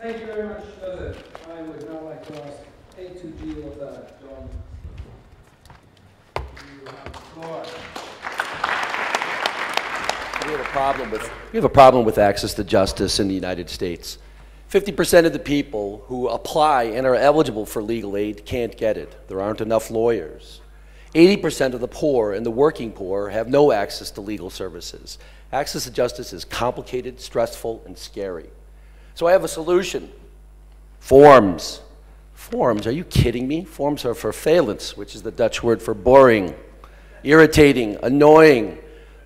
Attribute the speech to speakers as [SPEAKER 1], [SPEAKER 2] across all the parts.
[SPEAKER 1] Thank you very much. I would now like to ask A2J of John. You have the floor.
[SPEAKER 2] We have a problem with access to justice in the United States. 50% of the people who apply and are eligible for legal aid can't get it. There aren't enough lawyers. 80% of the poor and the working poor have no access to legal services. Access to justice is complicated, stressful, and scary. So I have a solution. Forms. Forms, are you kidding me? Forms are vervelend, which is the Dutch word for boring, irritating, annoying.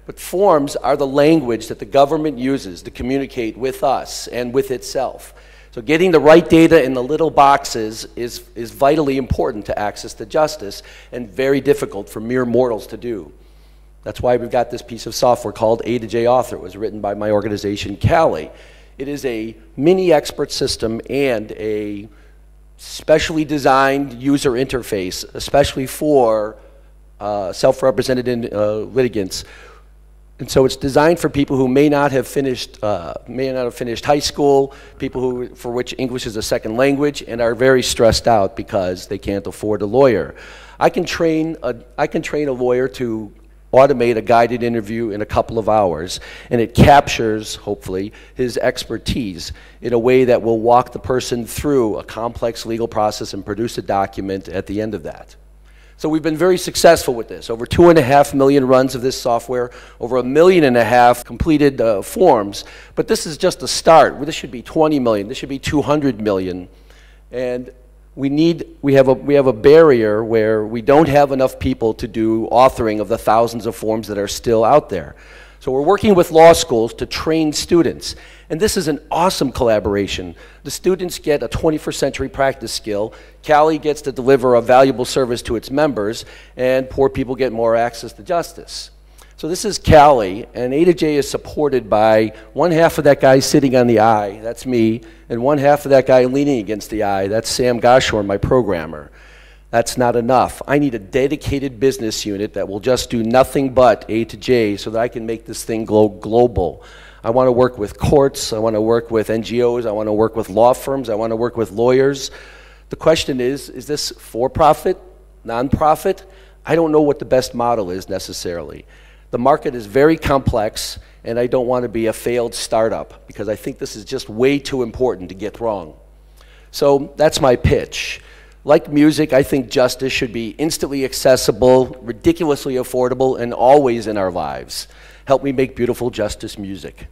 [SPEAKER 2] But forms are the language that the government uses to communicate with us and with itself. So getting the right data in the little boxes is vitally important to access to justice and very difficult for mere mortals to do. That's why we've got this piece of software called A2J Author. It was written by my organization, Cali. It is a mini expert system and a specially designed user interface, especially for self-represented litigants. And so it's designed for people who may not have finished high school, people for which English is a second language, and are very stressed out because they can't afford a lawyer. I can train a lawyer to automate a guided interview in a couple of hours, and it captures, hopefully, his expertise in a way that will walk the person through a complex legal process and produce a document at the end of that. So we've been very successful with this. Over 2.5 million runs of this software, over 1.5 million completed forms. But this is just a start. This should be 20 million. This should be 200 million. And we have a barrier where we don't have enough people to do authoring of the thousands of forms that are still out there. So we're working with law schools to train students. And this is an awesome collaboration. The students get a 21st century practice skill. Cali gets to deliver a valuable service to its members, and poor people get more access to justice. So this is Cali, and A2J is supported by one half of that guy sitting on the I, that's me, and one half of that guy leaning against the I, that's Sam Goshorn, my programmer. That's not enough. I need a dedicated business unit that will just do nothing but A2J so that I can make this thing go global. I want to work with courts, I want to work with NGOs, I want to work with law firms, I want to work with lawyers. The question is this for-profit, non-profit? I don't know what the best model is necessarily. The market is very complex, and I don't want to be a failed startup because I think this is just way too important to get wrong. So that's my pitch. Like music, I think justice should be instantly accessible, ridiculously affordable, and always in our lives. Help me make beautiful justice music.